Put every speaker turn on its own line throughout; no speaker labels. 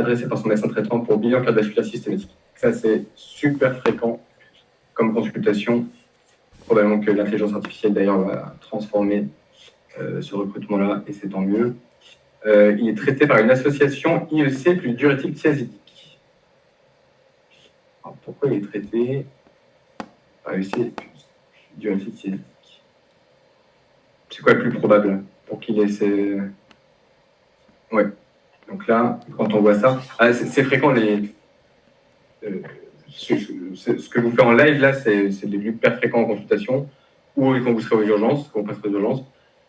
adressé par son médecin traitant pour bilan cardiovasculaire systématique. Ça, c'est super fréquent comme consultation. Probablement que l'intelligence artificielle, d'ailleurs, va transformer ce recrutement-là, et c'est tant mieux. Il est traité par une association IEC plus diurétique thiazidique. Alors, pourquoi il est traité par IEC plus diurétique thiazidique? C'est quoi le plus probable pour qu'il ait ces... Ouais. Donc là, quand on voit ça, c'est fréquent ce que vous faites en live là, c'est des hyper fréquents en consultation ou quand vous serez aux urgences, quand vous passerez aux urgences,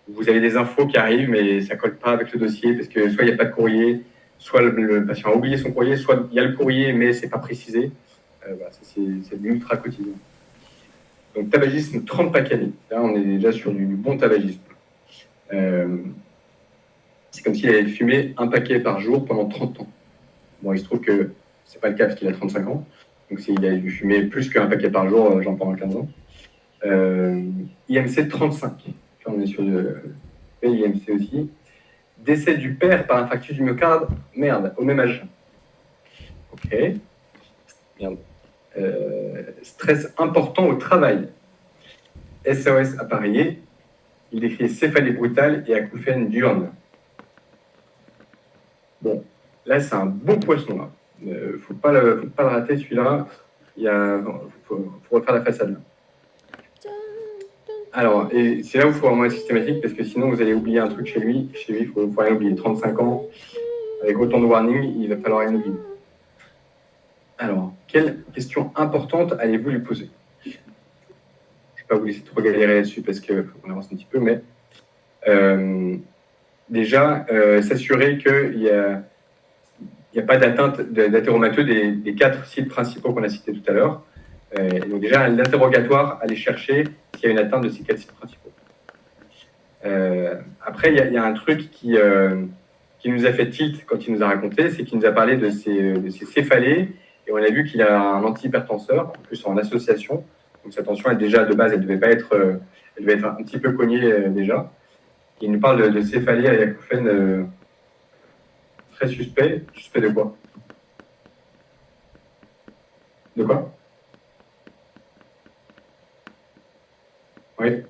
vous avez des infos qui arrivent mais ça colle pas avec le dossier parce que soit il n'y a pas de courrier, soit le patient a oublié son courrier, soit il y a le courrier mais c'est pas précisé. Voilà, c'est l'ultra quotidien. Donc tabagisme 30 paquets. Là on est déjà sur du bon tabagisme. C'est comme s'il avait fumé un paquet par jour pendant 30 ans. Bon, il se trouve que c'est pas le cas parce qu'il a 35 ans. Donc s'il a dû fumer plus qu'un paquet par jour, j'en prends 15 ans. IMC 35. Là, on est sur le IMC aussi. Décès du père par infarctus du myocarde. Merde, au même âge. Ok. Merde. Stress important au travail. SOS appareillé. Il décrit céphalée brutale et acouphène diurne. Bon, là, c'est un bon poisson. Il ne faut pas le rater, celui-là. Il faut refaire la façade. Là. Alors, et c'est là où il faut vraiment être systématique, parce que sinon, vous allez oublier un truc chez lui. Chez lui, il faut rien oublier. 35 ans, avec autant de warning, il va falloir rien oublier. Alors, quelle question importante allez-vous lui poser? Je ne vais pas vous laisser trop galérer là-dessus, parce qu'on avance un petit peu, mais déjà, s'assurer qu'il n'y a pas d'atteinte d'athéromateux des 4 sites principaux qu'on a cités tout à l'heure. Donc déjà, l'interrogatoire, aller chercher s'il y a une atteinte de ces 4 sites principaux. Après, il y a un truc qui nous a fait tilt quand il nous a raconté, c'est qu'il nous a parlé de ces céphalées, et on a vu qu'il a un antihypertenseur, en plus en association. Donc sa tension, déjà de base, elle devait être un petit peu cognée déjà. Il nous parle de céphalées à acouphène très suspect. Suspect de quoi? De quoi? Oui.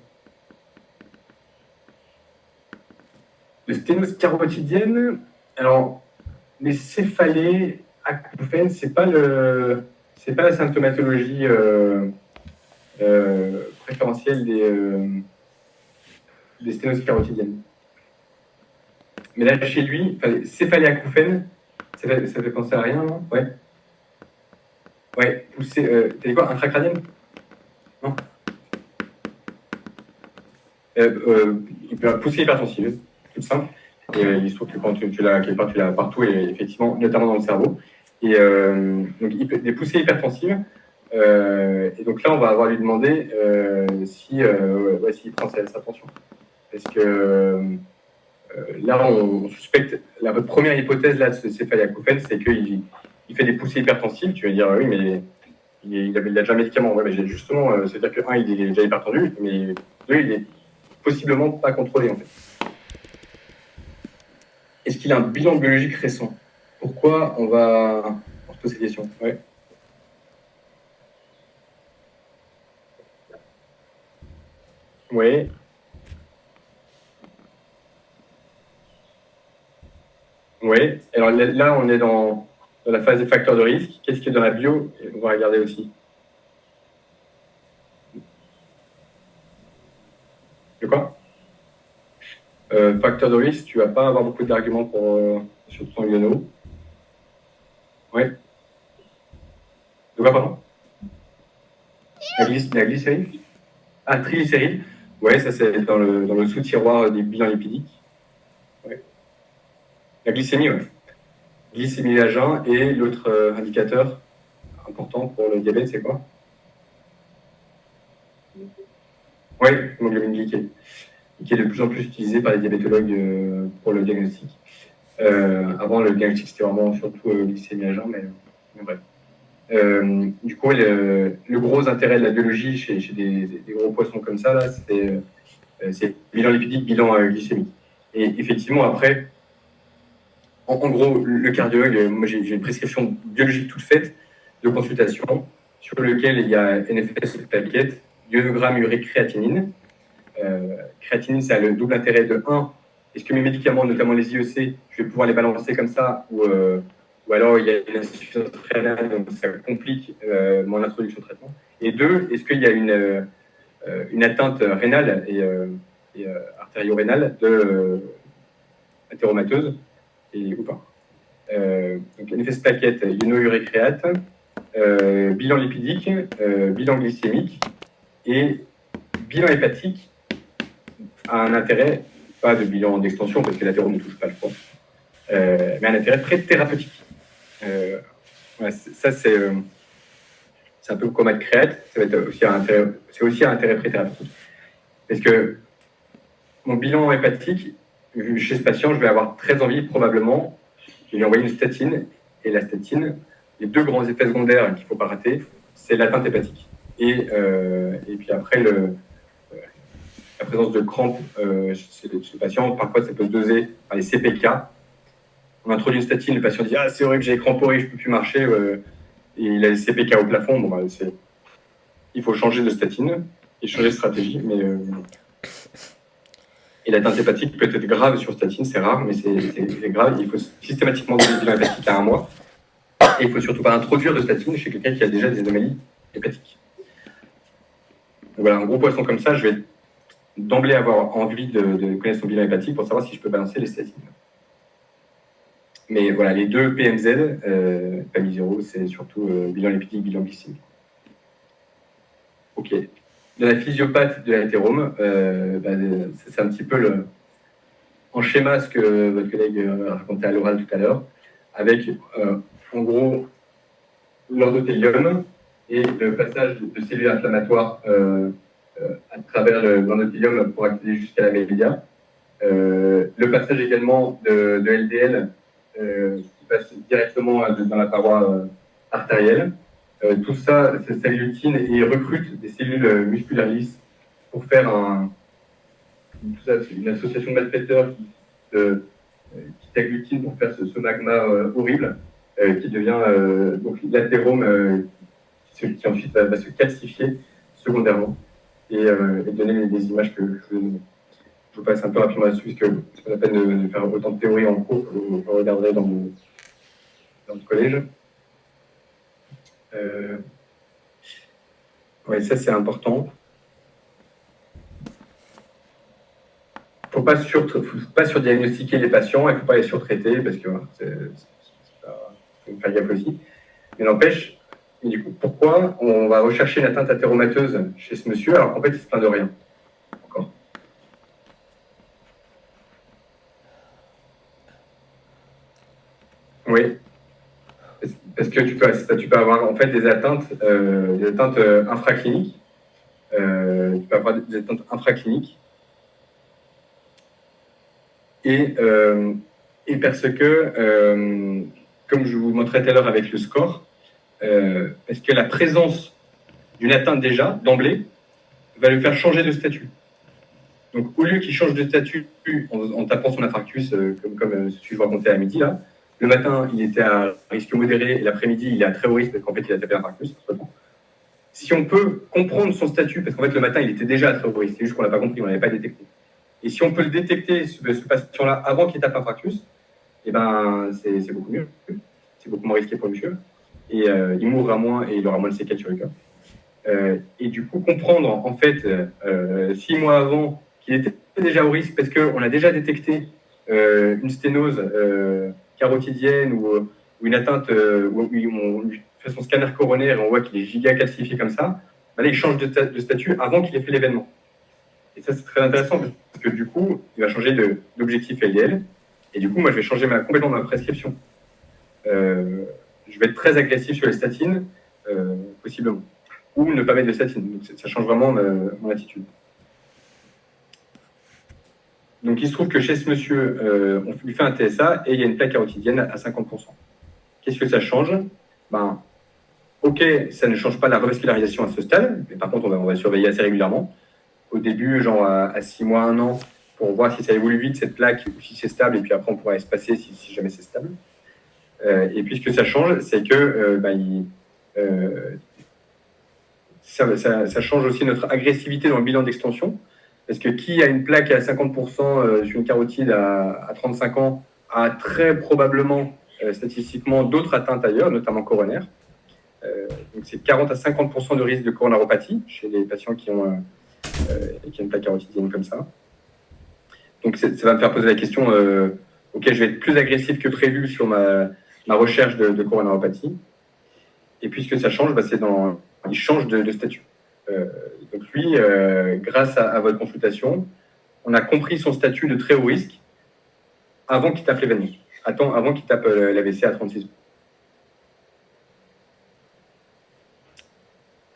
Le sténose carotidienne, alors, les céphalées acouphènes, c'est pas la symptomatologie préférentielle des sténoses carotidiennes. Mais là, chez lui, céphalée acouphène, ça fait penser à rien, non? Ouais. Ouais, poussée, t'as dit quoi? Intracrânienne? Non. Poussée hypertensive, tout simple. Et il se trouve que quand tu l'as quelque part, tu l'as partout, et effectivement, notamment dans le cerveau. Et donc, des poussées hypertensives. Et donc là, on va avoir lui demander s'il prend sa tension. Parce que là, on suspecte, la première hypothèse là, de ce céphalée acouphène, c'est qu'il fait des poussées hypertensives. Tu vas dire, oui, mais il a déjà un médicament. Ouais, mais justement, c'est-à-dire que, un, il est déjà hypertendu, mais deux, il est possiblement pas contrôlé, en fait. Est-ce qu'il a un bilan biologique récent? Pourquoi on se pose cette question? Ouais. Oui. Oui. Alors là, on est dans la phase des facteurs de risque. Qu'est-ce qui est dans la bio? On va regarder aussi. De quoi? Facteur de risque, tu vas pas avoir beaucoup d'arguments sur ton iono. Oui. De quoi, pardon? La glycérine? Ah, triglycéride. Oui, ça c'est dans le sous-tiroir des bilans lipidiques. Ouais. La glycémie, oui. Glycémie à jeun, et l'autre indicateur important pour le diabète, c'est quoi? Oui, l'hémoglobine glyquée, qui est de plus en plus utilisé par les diabétologues pour le diagnostic. Avant, le diagnostic, c'était vraiment surtout glycémie à jeun, mais bref. Du coup, le gros intérêt de la biologie chez des gros poissons comme ça, là, c'est bilan lipidique, bilan glycémique. Et effectivement, après, En gros, le cardiologue, moi j'ai une prescription biologique toute faite de consultation sur lequel il y a NFS plaquettes, ionogramme urique créatinine. Créatinine, ça a le double intérêt de 1. Est-ce que mes médicaments, notamment les IEC, je vais pouvoir les balancer comme ça ou alors il y a une insuffisance rénale, donc ça complique mon introduction au traitement. Et 2, est-ce qu'il y a une atteinte rénale et artério-rénale athéromateuse ou pas. Donc NFS plaquette, iono-urécréate, bilan lipidique, bilan glycémique et bilan hépatique a un intérêt, pas de bilan d'extension parce que l'athéro ne touche pas le foie, mais un intérêt très thérapeutique. Ça, c'est un peu comme créate, ça va être aussi c'est aussi un intérêt pré-thérapeutique. Parce que mon bilan hépatique, chez ce patient, je vais avoir très envie, probablement, je vais lui envoyer une statine, et la statine, les 2 grands effets secondaires qu'il ne faut pas rater, c'est l'atteinte hépatique. Et puis après, la présence de crampes chez les patients, parfois ça peut se doser par les CPK. On introduit une statine, le patient dit « Ah, c'est vrai que j'ai cramporé, je ne peux plus marcher », et il a les CPK au plafond. Bon, il faut changer de statine et changer de stratégie, mais... Et l'atteinte hépatique peut être grave sur statine, c'est rare, mais c'est grave. Il faut systématiquement donner le bilan hépatique à 1 mois. Et il ne faut surtout pas introduire de statine chez quelqu'un qui a déjà des anomalies hépatiques. Donc voilà, un gros poisson comme ça, je vais d'emblée avoir envie de connaître son bilan hépatique pour savoir si je peux balancer les statines. Mais voilà, les 2 PMZ, PAMI 0, c'est surtout bilan lipidique, bilan glycémique. Ok. De la physiopathe de l'athérome, c'est un petit peu en schéma ce que votre collègue racontait à l'oral tout à l'heure, avec en gros l'endothélium et le passage de cellules inflammatoires à travers l'endothélium pour accéder jusqu'à la média. Le passage également de LDL qui passe directement dans la paroi artérielle. Tout ça, ça glutine et recrute des cellules musculaires lisses pour faire une association de malfaiteurs qui t'agglutinent pour faire ce magma horrible qui devient donc l'athérome qui ensuite va se calcifier secondairement et donner des images que je vous passe un peu rapidement là-dessus parce que c'est pas la peine de faire autant de théories en cours que vous regarderez dans le collège. Oui, ça c'est important. Il ne faut pas surdiagnostiquer les patients, il ne faut pas les surtraiter parce que faut faire gaffe aussi. Mais n'empêche, du coup, pourquoi on va rechercher une atteinte athéromateuse chez ce monsieur alors qu'en fait il se plaint de rien encore. Oui. Parce que tu peux avoir en fait des atteintes infracliniques. Tu peux avoir des atteintes infracliniques. Et parce que, comme je vous montrais tout à l'heure avec le score, parce que la présence d'une atteinte déjà, d'emblée, va le faire changer de statut. Donc, au lieu qu'il change de statut en tapant son infarctus, comme ce que je vous racontais à midi, là, le matin, il était à risque modéré, et l'après-midi, il est à très haut risque parce qu'en fait, il a tapé l'infarctus. Si on peut comprendre son statut, parce qu'en fait, le matin, il était déjà à très haut risque, c'est juste qu'on ne l'a pas compris, on ne l'avait pas détecté. Et si on peut le détecter, ce patient-là, avant qu'il tape infarctus, eh ben, c'est beaucoup mieux. C'est beaucoup moins risqué pour le monsieur. Et il mourra moins et il aura moins de séquelles sur le cœur. Et du coup, comprendre, en fait, 6 mois avant, qu'il était déjà au risque parce qu'on a déjà détecté une sténose carotidienne ou une atteinte où on fait son scanner coronaire et on voit qu'il est giga calcifié comme ça, ben là, il change de statut avant qu'il ait fait l'événement. Et ça, c'est très intéressant parce que du coup, il va changer d'objectif LDL. Et du coup, moi, je vais changer complètement ma prescription. Je vais être très agressif sur les statines, possiblement. Ou ne pas mettre de statine. Donc, ça change vraiment mon attitude. Donc, il se trouve que chez ce monsieur, on lui fait un TSA et il y a une plaque carotidienne à 50%. Qu'est-ce que ça change? Ok, ça ne change pas la revascularisation à ce stade, mais par contre, on va surveiller assez régulièrement. Au début, genre à 6 mois, 1 an, pour voir si ça évolue vite, cette plaque, ou si c'est stable, et puis après, on pourra espacer si jamais c'est stable. Et puis, ce que ça change, c'est que ça change aussi notre agressivité dans le bilan d'extension. Parce que qui a une plaque à 50% sur une carotide à 35 ans a très probablement, statistiquement, d'autres atteintes ailleurs, notamment coronaires. Donc c'est 40 à 50% de risque de coronaropathie chez les patients qui ont une plaque carotidienne comme ça. Donc ça va me faire poser la question, ok, je vais être plus agressif que prévu sur ma recherche de coronaropathie. Et puis ce que ça change, il change de statut. Donc lui, grâce à votre consultation, on a compris son statut de très haut risque avant qu'il tape l'événement, avant qu'il tape l'AVC à 36 ans.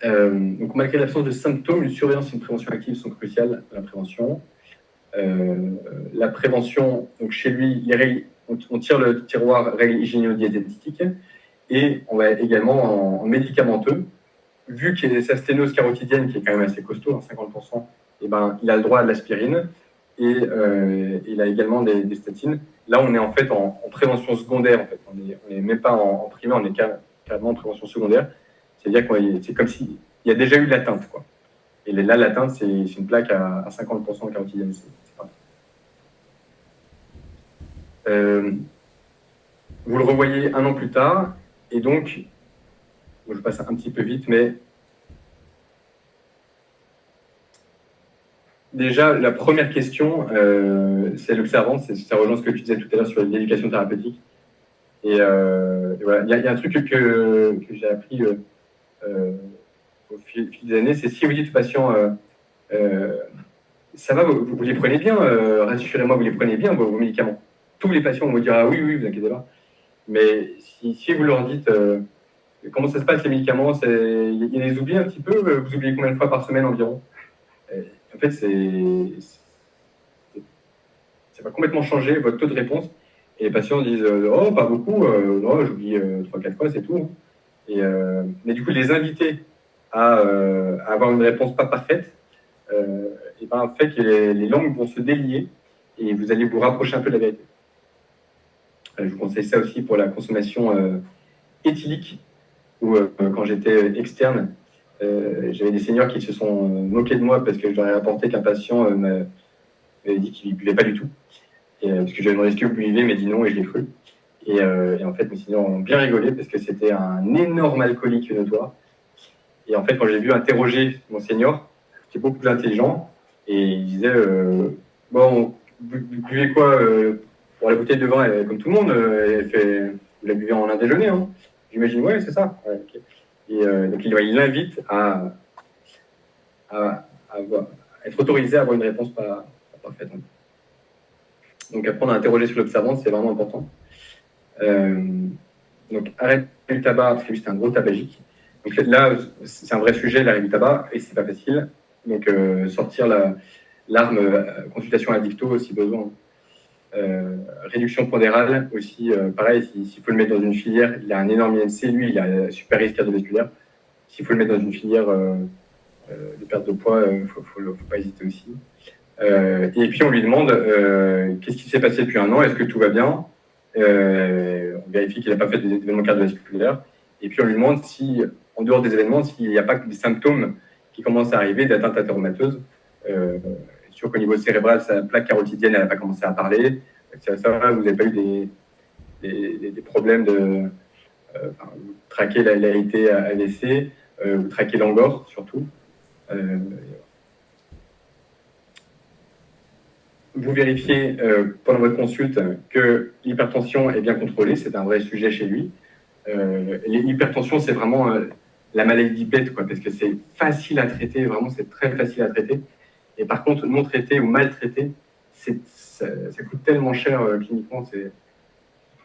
Donc malgré l'absence de symptômes, une surveillance et une prévention active sont cruciales dans la prévention. La prévention, donc chez lui, les règles, on tire le tiroir règles hygiéno-diététiques et on va également en médicamenteux. Vu qu'il y a sa sténose carotidienne qui est quand même assez costaud, 50%, et il a le droit à de l'aspirine et il a également des statines. Là, on est en fait en prévention secondaire. En fait. On n'est même pas en primaire, on est carrément en prévention secondaire. C'est-à-dire que c'est comme s'il y a déjà eu de l'atteinte, quoi. Et là, l'atteinte, c'est une plaque à 50% carotidienne. Vous le revoyez un an plus tard, et donc, je passe un petit peu vite, mais déjà, la première question, c'est l'observance, ça rejoint ce que tu disais tout à l'heure sur l'éducation thérapeutique. Et voilà, il y a un truc que j'ai appris au fil des années, c'est si vous dites aux patients, ça va, vous les prenez bien, rassurez-moi, vous les prenez bien, vos médicaments. Tous les patients vont vous dire, ah oui, oui, vous inquiétez pas. Mais si vous leur dites, comment ça se passe les médicaments, il y a des oublis un petit peu, vous oubliez combien de fois par semaine environ? En fait, ça va complètement changer votre taux de réponse. Et les patients disent, oh, pas beaucoup, non, j'oublie 3-4 fois, c'est tout. Mais du coup, les inviter à avoir une réponse pas parfaite, fait que les langues vont se délier et vous allez vous rapprocher un peu de la vérité. Je vous conseille ça aussi pour la consommation éthylique, où quand j'étais externe, j'avais des seniors qui se sont moqués de moi parce que je leur ai rapporté qu'un patient m'avait dit qu'il ne buvait pas du tout. Parce que j'avais demandé est-ce que vous buvez, il m'a dit non et je l'ai cru. Et en fait, mes seniors ont bien rigolé parce que c'était un énorme alcoolique notoire. Et en fait, quand j'ai vu interroger mon senior, c'était beaucoup plus intelligent. Et il disait bon, vous buvez quoi pour la bouteille de vin, comme tout le monde, vous la buvez en un déjeuner, hein. J'imagine, ouais, c'est ça. Ouais, okay. Et donc, il l'invite à être autorisé à avoir une réponse pas parfaite. Hein. Donc, apprendre à interroger sur l'observance, c'est vraiment important. Donc, arrêter le tabac, parce que lui, c'est un gros tabagique. Donc là, c'est un vrai sujet, l'arrêt du tabac, et c'est pas facile. Donc, sortir l'arme consultation à dicto si besoin. Réduction pondérale aussi, pareil, s'il faut le mettre dans une filière, il a un énorme INC, lui, il a un super risque cardiovasculaire. S'il faut le mettre dans une filière de perte de poids, il ne faut pas hésiter aussi. Et puis on lui demande qu'est-ce qui s'est passé depuis un an, est-ce que tout va bien, on vérifie qu'il n'a pas fait des événements cardiovasculaires, et puis on lui demande si, en dehors des événements, s'il n'y a pas des symptômes qui commencent à arriver d'atteinte athéromateuse. Sûr qu'au niveau cérébral, sa plaque carotidienne, elle n'a pas commencé à parler. Ça va, vous n'avez pas eu des problèmes de vous traquez l'AIT AVC, vous traquez l'angor surtout. Vous vérifiez pendant votre consulte que l'hypertension est bien contrôlée, c'est un vrai sujet chez lui. L'hypertension, c'est vraiment la maladie bête, quoi, parce que c'est facile à traiter, vraiment c'est très facile à traiter. Et par contre, non traité ou mal traité, ça coûte tellement cher cliniquement,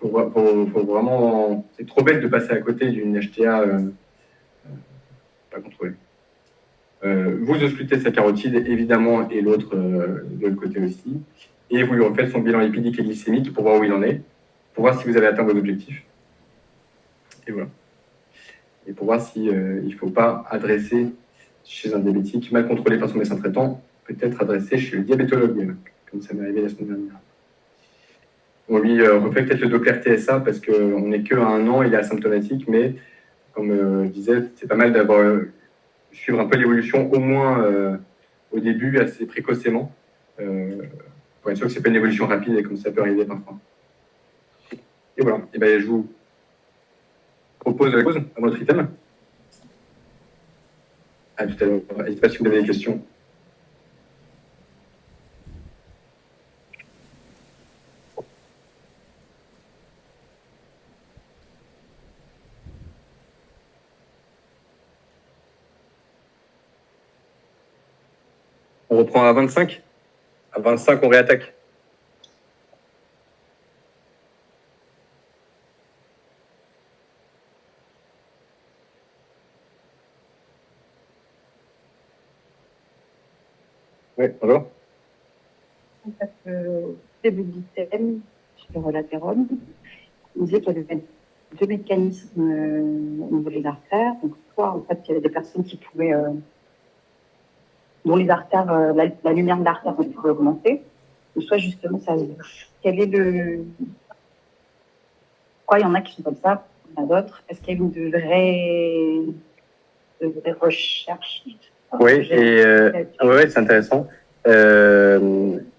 faut vraiment, c'est trop bête de passer à côté d'une HTA pas contrôlée. Vous auscultez sa carotide, évidemment, et l'autre de l'autre côté aussi. Et vous lui refaites son bilan lipidique et glycémique pour voir où il en est, pour voir si vous avez atteint vos objectifs. Et voilà. Et pour voir si il ne faut pas adresser chez un diabétique mal contrôlé par son médecin traitant, peut-être adresser chez le diabétologue. comme ça m'est arrivé la semaine dernière. On lui refait peut-être le Doppler TSA parce qu'on n'est qu'à 1 an, il est asymptomatique, mais comme je disais, c'est pas mal d'avoir suivre un peu l'évolution, au moins au début, assez précocement, pour être sûr que c'est pas une évolution rapide et comme ça peut arriver parfois. Et voilà, et ben, je vous propose la pause à votre item. À tout à l'heure. N'hésitez pas si vous avez des questions. On reprend à 25. À 25, on réattaque. Oui, bonjour.
En fait, début du thème sur l'athérome, on disait qu'il y avait deux mécanismes au niveau des artères. Donc, soit en fait, il y avait des personnes qui pouvaient, dont les artères, la lumière de l'artère pouvait augmenter, ou soit justement ça se bouche. Quel est le. Pourquoi il y en a qui sont comme ça, il y en a d'autres? Est-ce qu'il y a une de vraies recherches?
Oui, et ouais, c'est intéressant. Il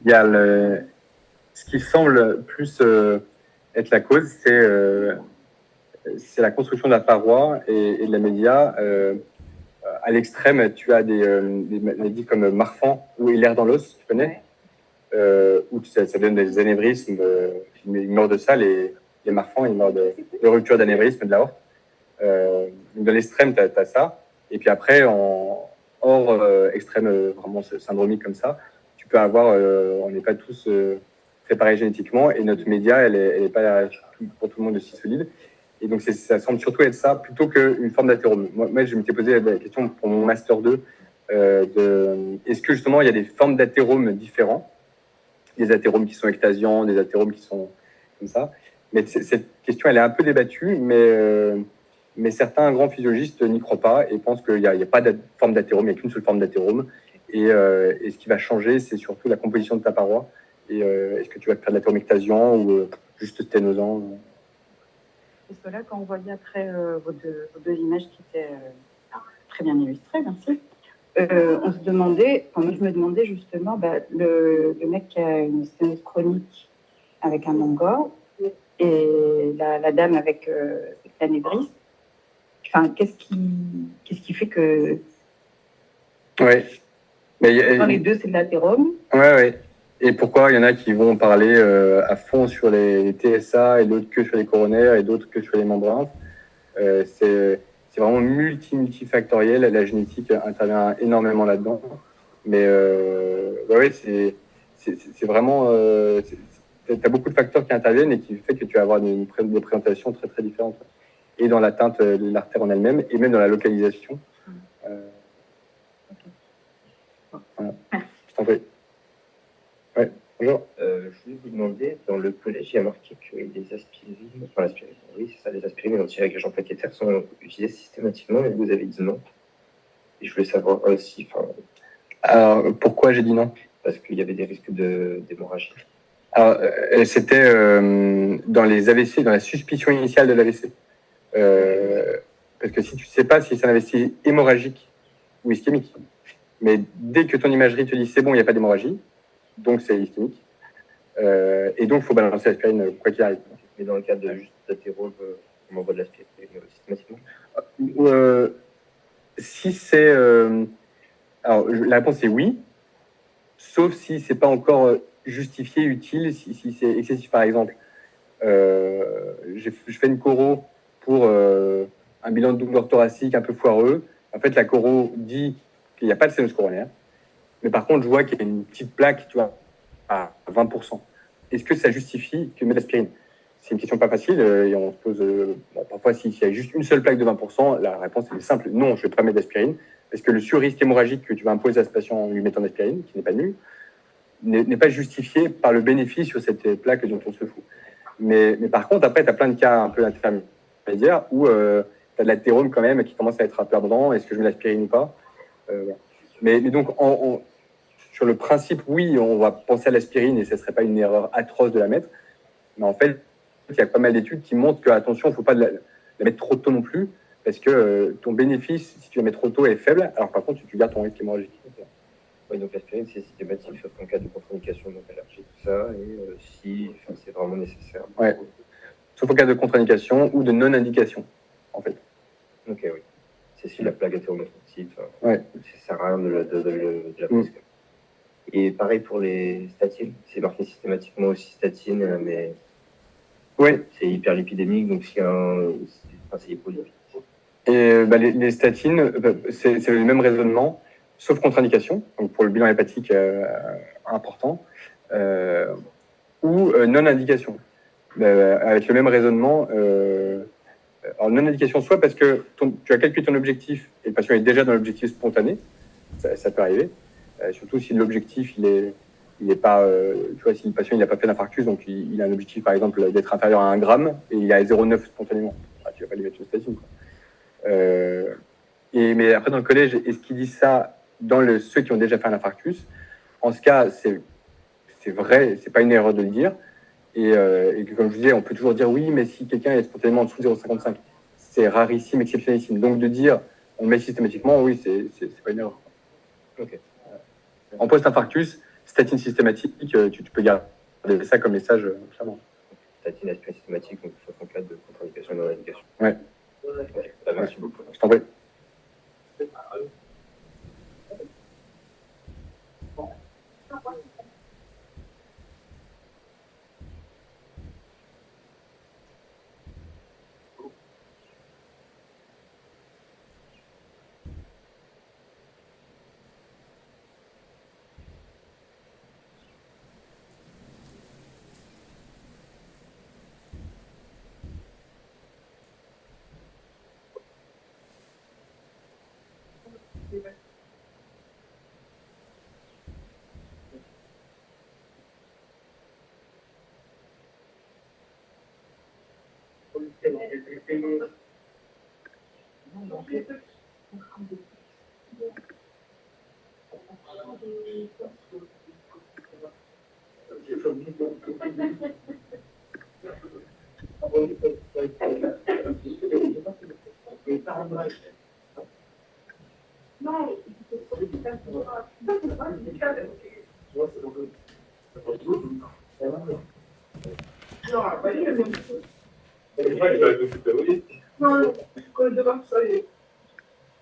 y a ce qui semble plus être la cause, c'est la construction de la paroi et de la média. À l'extrême, tu as des maladies comme Marfan ou Hilaire dans l'os, tu connais, où ça donne des anévrismes. Ils meurent de ça, les Marfans, ils meurent de rupture d'anévrisme de la horte. Dans l'extrême, tu as ça. Et puis après, hors extrême, vraiment syndromique comme ça, tu peux avoir, on n'est pas tous préparés génétiquement, et notre média, elle est pas pour tout le monde aussi solide. Et donc, ça semble surtout être ça, plutôt qu'une forme d'athérome. Moi, je m'étais posé la question pour mon Master 2, est-ce que justement, il y a des formes d'athéromes différents, des athéromes qui sont ectasiants, des athéromes qui sont comme ça. Mais cette question, elle est un peu débattue, mais certains grands physiologistes n'y croient pas et pensent qu'il n'y a pas de forme d'athérome, il n'y a qu'une seule forme d'athérome. Et ce qui va changer, c'est surtout la composition de ta paroi. Et est-ce que tu vas faire de l'athérome ectasiant ou juste sténosant?
Parce que là, quand on voyait après vos deux images qui étaient très bien illustrées, merci, on se demandait, enfin moi je me demandais justement, le mec qui a une sténose chronique avec un mangor et la dame avec l'anévrisme, enfin qu'est-ce qui fait que
Ouais.
dans les deux c'est de l'athérome?
Ouais. Et pourquoi il y en a qui vont parler à fond sur les TSA et d'autres que sur les coronaires et d'autres que sur les membranes? C'est vraiment multifactoriel. La génétique intervient énormément là-dedans. Mais ouais, c'est vraiment. Tu as beaucoup de facteurs qui interviennent et qui fait que tu vas avoir des présentations très très différentes. Et dans l'atteinte de l'artère en elle-même, et même dans la localisation. Voilà. Je t'en prie. Ouais, bonjour.
Je voulais vous demander, dans le collège, il y a marqué que les aspirines, enfin l'aspirine, oui, c'est ça, les aspirines anti-agrégants plaquettaires sont utilisées systématiquement, et vous avez dit non. Et je voulais savoir aussi,
Alors, pourquoi j'ai dit non?
Parce qu'il y avait des risques d'hémorragie.
Alors, c'était dans les AVC, dans la suspicion initiale de l'AVC. Parce que si tu ne sais pas si c'est un AVC hémorragique ou ischémique, mais dès que ton imagerie te dit c'est bon, il n'y a pas d'hémorragie, donc c'est ischémique. Et donc, il faut balancer l'aspirine quoi qu'il arrive.
Mais dans le cas de juste d'athérome, on envoie de l'aspirine systématiquement.
Si c'est... alors, la réponse est oui, sauf si c'est pas encore justifié, utile, si c'est excessif. Par exemple, je fais une choro pour un bilan de douleur thoracique un peu foireux. En fait, la choro dit qu'il n'y a pas de sténose coronaire, mais par contre, je vois qu'il y a une petite plaque, tu vois, à 20%. Est-ce que ça justifie que je mette l'aspirine? C'est une question pas facile et on se pose... parfois, s'il y a juste une seule plaque de 20%, la réponse est simple. Non, je ne vais pas mettre d'aspirine, parce que le surrisque hémorragique que tu vas imposer à ce patient en lui mettant d'aspirine, qui n'est pas nul, n'est pas justifié par le bénéfice sur cette plaque dont on se fout. Mais par contre, après, tu as plein de cas un peu intermédiaires où tu as de l'athérome quand même qui commence à être un peu abondant. Est-ce que je mets l'aspirine ou pas? Voilà. Mais donc,
sur le principe, oui, on va penser à l'aspirine et ce ne serait pas une erreur atroce de la mettre. Mais en fait, il y a pas mal d'études qui montrent que, attention, il ne faut pas la mettre trop tôt non plus, parce que ton bénéfice, si tu la mets trop tôt, est faible. Alors par contre, tu gardes ton risque hémorragique.
Oui, donc l'aspirine, c'est systématique, sauf en cas de contre-indication, donc allergie, tout ça, et si c'est vraiment nécessaire.
Ouais. Sauf en cas de contre-indication ou de non-indication, en fait.
Ok, oui. C'est si la plaque hétéromatricide,
ouais.
Ça sert à rien de la prise. Et pareil pour les statines, c'est marqué systématiquement aussi statine, mais c'est hyperlipidémique, donc c'est hypolipidique.
Et les statines, c'est le même raisonnement, sauf contre-indication, donc pour le bilan hépatique important, ou non-indication. Avec le même raisonnement, alors non-indication, soit parce que tu as calculé ton objectif et le patient est déjà dans l'objectif spontané, ça peut arriver, surtout si l'objectif il est pas, tu vois, si le patient il n'a pas fait d'infarctus, donc il a un objectif par exemple d'être inférieur à 1 gramme et il est à 0,9 spontanément, tu vas pas lui mettre une statine, quoi. Mais après dans le collège, est-ce qu'ils disent ça dans ceux qui ont déjà fait un infarctus? En ce cas, c'est vrai, c'est pas une erreur de le dire. Et que, comme je vous disais, on peut toujours dire oui, mais si quelqu'un est spontanément en dessous de 0,55, c'est rarissime, exceptionnissime. Donc de dire on le met systématiquement, oui, c'est pas une erreur.
Okay.
En post-infarctus, statine systématique, tu peux garder ça comme message clairement.
Statine aspirine systématique, donc sauf en cas de contre-indication et non-indication.
Ouais.
Merci beaucoup.
Je t'en prie.
Non,